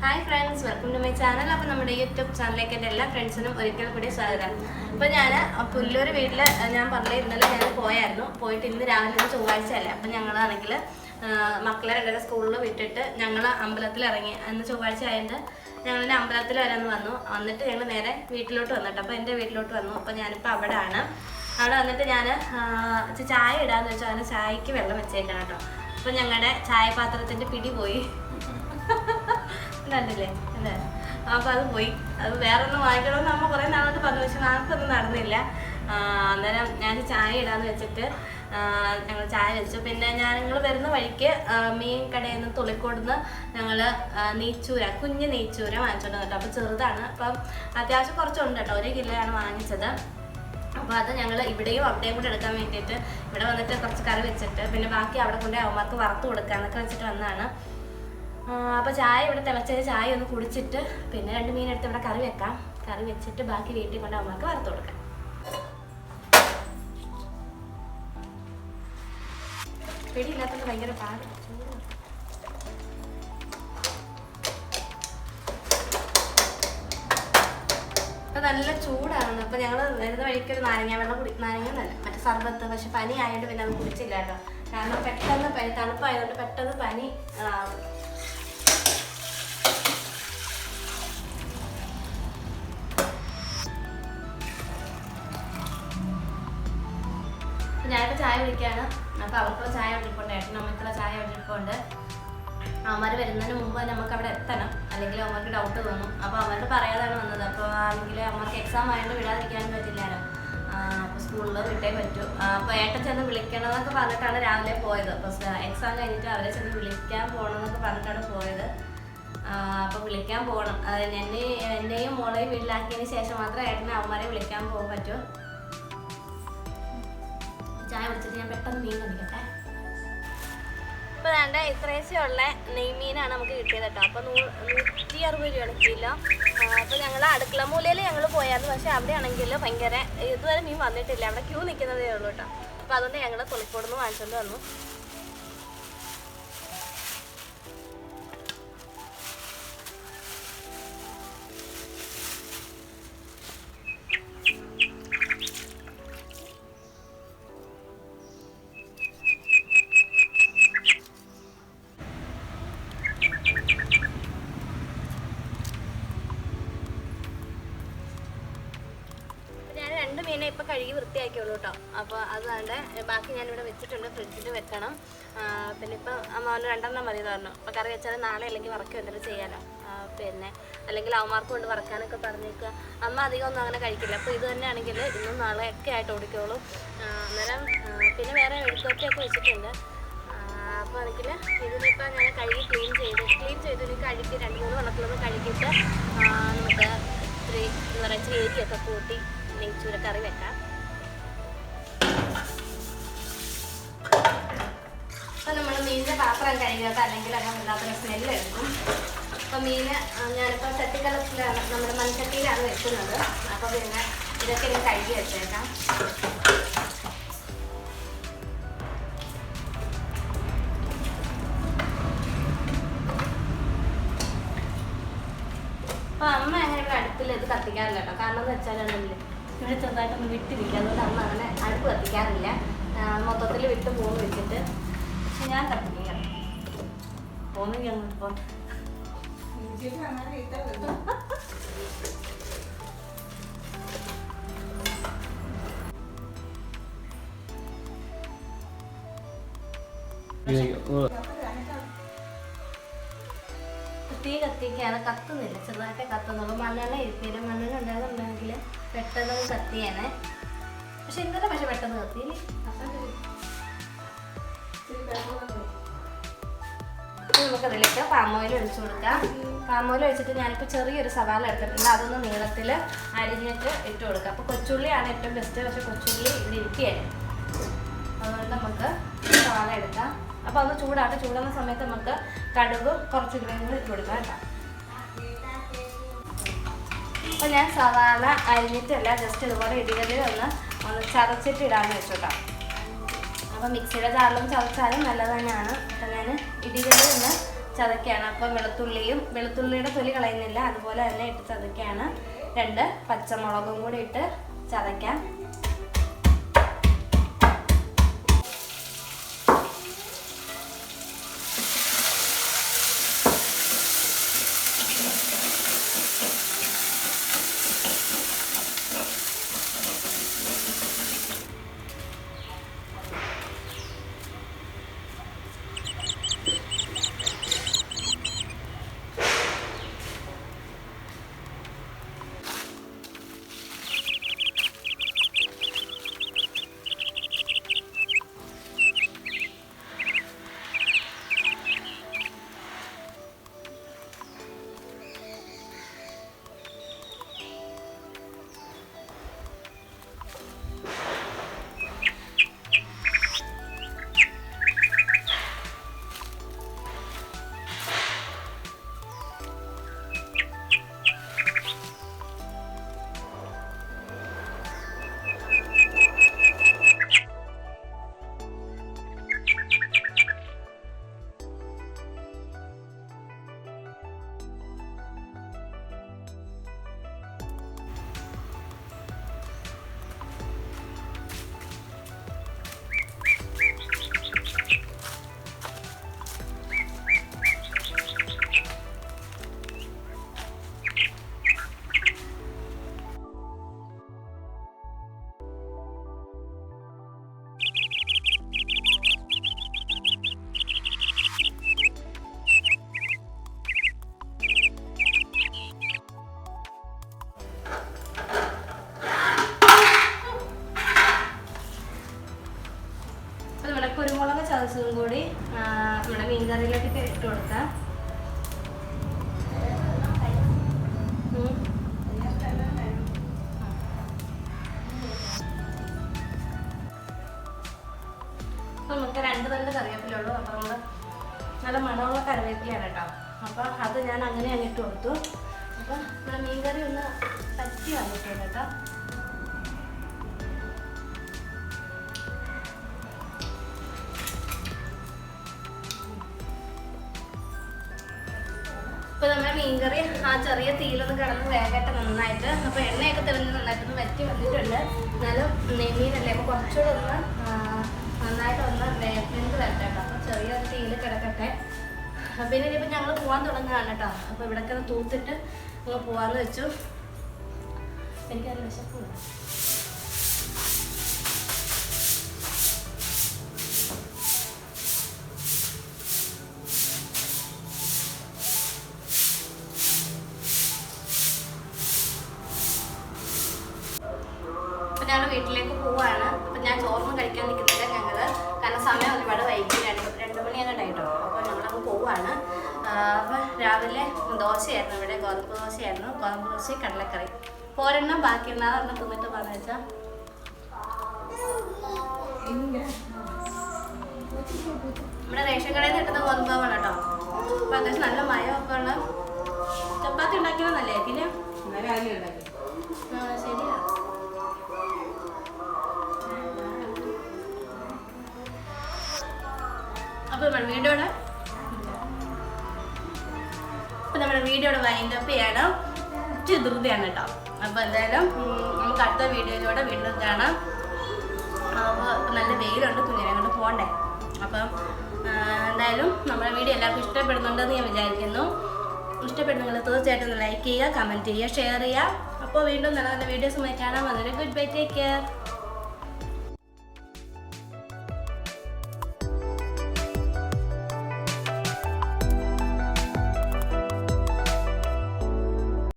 Hi friends, welcome to my channel. അപ്പോൾ നമ്മുടെ YouTube ചാനലിലേക്ക് എൻ്റെ എല്ലാ ഫ്രണ്ട്സിനും ഒരിക്കൽ കൂടി സ്വാഗതം. അപ്പോൾ ഞാൻ പുല്ലൂർ വീട്ടിൽ ഞാൻ പറഞ്ഞ ഇന്നലെ ഞാൻ പോയിട്ട് ഇന്ന് രാവിലെ ചൊവ്വാഴ്ചയല്ലേ. അപ്പോൾ ഞങ്ങളാണെങ്കിൽ മക്കളെ രണ്ടര സ്കൂളിൽ വിട്ടിട്ട് ഞങ്ങൾ അമ്പലത്തിൽ ഇറങ്ങി. അന്ന് ചൊവ്വാഴ്ച ആയതുകൊണ്ട് ഞങ്ങളുടെ അമ്പലത്തിൽ വരാൻ വന്നിട്ട് ഞങ്ങൾ നേരെ വീട്ടിലോട്ട് വന്നിട്ട് അപ്പോൾ എൻ്റെ വീട്ടിലോട്ട് വന്നു. അപ്പോൾ ഞാനിപ്പോൾ അവിടെ വന്നിട്ട് ഞാൻ ചായ ഇടാന്ന് വെച്ചാൽ അതിന് ചായക്ക് വെള്ളം വെച്ചേക്കണം കേട്ടോ. അപ്പോൾ ഞങ്ങളുടെ ചായപാത്രത്തിൻ്റെ പിടി പോയി കണ്ടില്ലേ അല്ലേ. അപ്പോൾ അത് പോയി. അത് വേറെ ഒന്നും വാങ്ങിക്കണമെന്ന് നമ്മൾ കുറേ നാളോട്ട് പറഞ്ഞു, പക്ഷെ നമുക്കൊന്നും നടന്നില്ല. അന്നേരം ഞാൻ ചായ ഇടാന്ന് വെച്ചിട്ട് ഞങ്ങൾ ചായ വെച്ചു. പിന്നെ ഞങ്ങൾ വരുന്ന വഴിക്ക് മീൻ കടയിൽ നിന്ന് തുളിക്കോടുന്ന് ഞങ്ങൾ കുഞ്ഞ് നെയ്ച്ചൂര വാങ്ങിച്ചോണ്ട് കേട്ടോ. അപ്പോൾ ചെറുതാണ്, അപ്പം അത്യാവശ്യം കുറച്ചുണ്ട് കേട്ടോ. 1 കിലോയാണ് വാങ്ങിച്ചത്. അപ്പോൾ അത് ഞങ്ങൾ ഇവിടെയും അവിടെയും കൂടെ എടുക്കാൻ വേണ്ടിയിട്ട് ഇവിടെ വന്നിട്ട് കുറച്ച് കറി വെച്ചിട്ട് പിന്നെ ബാക്കി അവിടെ കൊണ്ട് അവന്മാർക്ക് വറുത്ത് കൊടുക്കാന്നൊക്കെ വെച്ചിട്ട് വന്നതാണ്. അപ്പോൾ ചായ ഇവിടെ തിളച്ചത് ചായ ഒന്ന് കുടിച്ചിട്ട് പിന്നെ 2 മീൻ എടുത്ത് ഇവിടെ കറി വെക്കാം. കറി വെച്ചിട്ട് ബാക്കി വീട്ടിൽ കൊണ്ട് അവന്മാർക്ക് വറുത്ത് കൊടുക്കാം. പിടിയില്ലാത്തത് ഭയങ്കര പാട്. അപ്പോൾ നല്ല ചൂടാണ്. അപ്പോൾ ഞങ്ങൾ വരുന്ന വഴിക്ക് ഒരു നാരങ്ങ വെള്ളം നാരങ്ങ മറ്റേ സർബത്ത്, പക്ഷെ പനി ആയതുകൊണ്ട് പിന്നെ അത് കുടിച്ചില്ല കേട്ടോ. കാരണം പെട്ടെന്ന് തണുപ്പായതുകൊണ്ട് പെട്ടെന്ന് പനി ഞാനിപ്പോൾ ചായ കുടിക്കുകയാണ്. അപ്പോൾ അവർക്കുള്ള ചായ ഒഴിപ്പുണ്ട്, ഏട്ടനും അമ്മയ്ക്കുള്ള ചായ ഒഴിപ്പുണ്ട്. അവന്മാർ വരുന്നതിന് മുമ്പ് നമുക്ക് അവിടെ എത്തണം, അല്ലെങ്കിൽ അവന്മാർക്ക് ഡൗട്ട് തോന്നും. അപ്പോൾ അവർക്ക് പറയാതാണ് വന്നത്. അപ്പോൾ ആണെങ്കിൽ അവന്മാർക്ക് എക്സാം ആയതുകൊണ്ട് വിടാതിരിക്കാനും പറ്റില്ലല്ലോ. അപ്പോൾ സ്കൂളിൽ വിട്ടേ പറ്റൂ. അപ്പോൾ ഏട്ടൻ ചെന്ന് വിളിക്കണമെന്നൊക്കെ പറഞ്ഞിട്ടാണ് രാവിലെ പോയത്. അപ്പോൾ എക്സാം കഴിഞ്ഞിട്ട് അവരെ ചെന്ന് വിളിക്കാൻ പോകണമെന്നൊക്കെ പറഞ്ഞിട്ടാണ് പോയത്. അപ്പോൾ വിളിക്കാൻ പോകണം. എന്നെയും മോളെയും വീട്ടിലാക്കിയതിന് ശേഷം മാത്രമേ ഏട്ടനെ അവന്മാരെ വിളിക്കാൻ പോകാൻ പറ്റൂ. ചായ കുടിച്ചിട്ട് ഞാൻ പെട്ടെന്ന് മീൻ കണ്ടിക്കട്ടെ. ഇപ്പോൾ വേണ്ട ഇത്രേശ്യുള്ള നെയ്മീനാണ് നമുക്ക് കിട്ടിയത് കേട്ടോ. അപ്പോൾ 160 രൂപയാണ് കിലോ. അപ്പോൾ ഞങ്ങൾ അടുക്കള മൂലയിൽ ഞങ്ങൾ പോയായിരുന്നു, പക്ഷേ അവിടെ ആണെങ്കിൽ ഭയങ്കര ഇതുവരെ മീൻ വന്നിട്ടില്ല. അവിടെ ക്യൂ നിൽക്കുന്നതേ ഉള്ളൂ കേട്ടോ. അപ്പോൾ അതുകൊണ്ട് ഞങ്ങൾ തുളിക്കോടുന്ന് വാങ്ങിച്ചുകൊണ്ട് വന്നു. മീനെ ഇപ്പം കഴുകി വൃത്തിയാക്കിയുള്ളൂ കേട്ടോ. അപ്പോൾ അതുകൊണ്ട് ബാക്കി ഞാനിവിടെ വെച്ചിട്ടുണ്ട്, ഫ്രിഡ്ജിൽ വെക്കണം. പിന്നെ ഇപ്പം അമ്മ 2 മതി പറഞ്ഞു. അപ്പോൾ കറി വെച്ചാൽ നാളെ അല്ലെങ്കിൽ വറക്കുക എന്തെങ്കിലും ചെയ്യാമല്ലോ. പിന്നെ അല്ലെങ്കിൽ അവന്മാർക്ക് കൊണ്ട് വറക്കാനൊക്കെ പറഞ്ഞേക്കുക. അമ്മ അധികം ഒന്നും അങ്ങനെ കഴിക്കില്ല. അപ്പോൾ ഇത് തന്നെ ആണെങ്കിൽ ഇന്നും നാളെ ഒക്കെ ആയിട്ട് ഓടിക്കോളും. അന്നേരം പിന്നെ വേറെ എഴുത്തൊക്കെയൊക്കെ വെച്ചിട്ടുണ്ട്. അപ്പോൾ ആണെങ്കിൽ ഇതിനിപ്പോൾ ഞാൻ കഴുകി ക്ലീൻ ചെയ്തു ഇനി കഴുകി 2-3 വെള്ളത്തിലൊന്ന് കഴുകിയിട്ട് നമുക്ക് ഇച്ചിരി എരിയൊക്കെ കൂട്ടി നെയ്ച്ചൂര കറി വെക്കാം. അപ്പോൾ നമ്മൾ മീനിൻ്റെ പാത്രം കഴുകാത്ത അല്ലെങ്കിൽ അങ്ങനെ വല്ലാത്തൊരു സ്മെല്ല് എടുക്കും. അപ്പോൾ മീൻ ഞാനിപ്പോൾ ചട്ടിക്കലത്തിലാണ്, നമ്മുടെ മൺചട്ടിയിലാണ് വെക്കുന്നത്. അപ്പോൾ പിന്നെ ഇതൊക്കെ ഞാൻ കഴുകി വെച്ചേക്കാം. അപ്പോൾ അമ്മ അങ്ങനെ ഇവിടെ അടുപ്പിൽ ഇത് കത്തിക്കാറില്ല കേട്ടോ. കാരണം എന്ന് വെച്ചാൽ ഇവിടെ ചെറുതായിട്ടൊന്ന് വിട്ടിരിക്കുക. അതുകൊണ്ട് അമ്മ അങ്ങനെ അടുപ്പ് കത്തിക്കാറില്ല, മൊത്തത്തിൽ വിട്ട് പോകുന്നു വെച്ചിട്ട്. പക്ഷെ ഞാൻ കത്തിക്കാം പോകുന്നെങ്കിൽ അങ്ങോട്ട് പോ. തീ കത്തിക്കാണ്, കത്തുന്നില്ല, ചെറുതായിട്ടേ കത്തുന്നുള്ളൂ. മണ്ണെണ്ണ ഇരിക്കില്ല. മണ്ണെണ്ണ ഉണ്ടാകുന്നുണ്ടെങ്കിൽ പെട്ടെന്ന് കത്തിയാണ്. പക്ഷെ ഇന്നലെ പെട്ടെന്ന് കത്തിയില്ലേ. നമുക്കതിലേക്ക് പാമോയിൽ ഒഴിച്ചു കൊടുക്കാം. പാമോയിൽ ഒഴിച്ചിട്ട് ഞാനിപ്പോൾ ചെറിയൊരു സവാള എടുത്തിട്ടുണ്ട്. അതൊന്ന് നീളത്തിൽ അരിഞ്ഞിട്ട് ഇട്ട് കൊടുക്കാം. അപ്പോൾ കൊച്ചുള്ളിയാണ് ഏറ്റവും ബെസ്റ്റ്, പക്ഷെ കൊച്ചുള്ളി ഇവിടെ ഇരിക്കുകയാണ്. അതുകൊണ്ട് നമുക്ക് സവാള എടുക്കാം. അപ്പോൾ അത് ചൂടാവുന്ന സമയത്ത് നമുക്ക് കടുകും കുറച്ച് ഗ്രേയും ഇട്ട് കൊടുക്കാം കേട്ടോ. അപ്പോൾ ഞാൻ സവാള അരിഞ്ഞിട്ടല്ല, ജസ്റ്റ് ഇതുപോലെ ഇടികളിൽ ഒന്ന് ചതച്ചിട്ട് ഇടാമെന്ന് വെച്ചോട്ടോ. അപ്പോൾ മിക്സിയുടെ ജാറിലും ചതച്ചാലും നല്ലത് തന്നെയാണ്. അപ്പോൾ ഞാൻ ഇടികളിൽ ഒന്ന് ചതയ്ക്കാണ്. അപ്പം വെളുത്തുള്ളിയുടെ തൊലി കളയുന്നില്ല, അതുപോലെ തന്നെ ഇട്ട് ചതയ്ക്കാണ്. 2 പച്ചമുളകും കൂടി ഇട്ട് ചതയ്ക്കാം. കുരുമുളക് ചതച്ചതും കൂടി നമ്മുടെ മീൻകറിയിലേക്ക് ഇട്ട് കൊടുക്കാം. നമുക്ക് 2 തണ്ട് കറിവേപ്പിലുള്ളൂ. അപ്പം നമ്മൾ നല്ല മണമുള്ള കറിവേപ്പിലാണ് കേട്ടോ. അപ്പം അത് ഞാൻ അങ്ങനെ അങ്ങിട്ട് കൊടുത്തു. അപ്പം നമ്മുടെ മീൻകറി ഒന്ന് പറ്റി വന്നിട്ടുണ്ട് കേട്ടോ. അപ്പോൾ നമ്മുടെ മീൻകറി ആ ചെറിയ തീയിലൊന്ന് കിടന്ന് വേഗമായിട്ട് നന്നായിട്ട്, അപ്പോൾ എണ്ണയൊക്കെ തെളിഞ്ഞ് നന്നായിട്ടൊന്ന് വറ്റി വന്നിട്ടുണ്ട്. എന്നാലും നെയ്മീനല്ലേ, അപ്പോൾ കുറച്ചുകൂടെ ഒന്ന് നന്നായിട്ടൊന്ന് വെന്ത് വരട്ടെ കേട്ടോ. അപ്പോൾ ചെറിയൊരു തീയിൽ കിടക്കട്ടെ. പിന്നെ ഇനിയിപ്പോൾ ഞങ്ങൾ പോകാൻ തുടങ്ങുകയാണ് കേട്ടോ. അപ്പോൾ ഇവിടെയൊക്കെ ഒന്ന് തൂത്തിട്ട് ഞങ്ങൾ പോകാമെന്ന് വെച്ചു. എനിക്കത് വിശപ്പില്ല. ഞങ്ങൾ വീട്ടിലേക്ക് പോവാണ്. അപ്പം ഞാൻ ചോറൊന്നും കഴിക്കാൻ നിൽക്കുന്നില്ല ഞങ്ങൾ, കാരണം സമയം ഒരുപാട് വൈകി, 2 മണിയൊക്കെ ഉണ്ടായിട്ടോ. അപ്പോൾ ഞങ്ങളങ്ങ് പോവാണ്. അപ്പം രാവിലെ ദോശയായിരുന്നു, ഇവിടെ ഗോതമ്പ് ദോശയായിരുന്നു. ഗോതമ്പ് ദോശയും കടലക്കറി പോരെണ്ണം ബാക്കിയുണ്ട്, അതൊരെണ്ണം തിന്നിട്ട് പറഞ്ഞു വെച്ചാൽ. നമ്മുടെ റേഷൻ കടയിൽ നിന്ന് കിട്ടുന്ന ഗോതമ്പാവാണ് കേട്ടോ. അപ്പം അത്യാവശ്യം നല്ല മയമൊക്കെ ഉള്ള ചപ്പാത്തി ഉണ്ടാക്കിയത് നല്ലതായിരിക്കില്ലേ? ശരിയാ. അപ്പോൾ നമ്മുടെ വീഡിയോയുടെ വൈൻഡ് അപ്പ് ചെയ്യണം. ഇച്ചിരി ധൃതിയാണ് കേട്ടോ. അപ്പോൾ എന്തായാലും നമുക്ക് അടുത്ത വീഡിയോയിലൂടെ വീണ്ടും കാണാം. അപ്പോൾ നല്ല വെയിലുണ്ട്, കുഞ്ഞിനെ കൊണ്ട് പോകണ്ടേ. അപ്പം എന്തായാലും നമ്മുടെ വീഡിയോ എല്ലാവർക്കും ഇഷ്ടപ്പെടുന്നുണ്ടെന്ന് ഞാൻ വിചാരിക്കുന്നു. ഇഷ്ടപ്പെടുന്നെങ്കിൽ തീർച്ചയായിട്ടും ലൈക്ക് ചെയ്യുക, കമൻറ്റ് ചെയ്യുക, ഷെയർ ചെയ്യുക. അപ്പോൾ വീണ്ടും നല്ല നല്ല വീഡിയോസുമായി കാണാം. വളരെ ഗുഡ് ബൈ, ടേക്ക് കെയർ.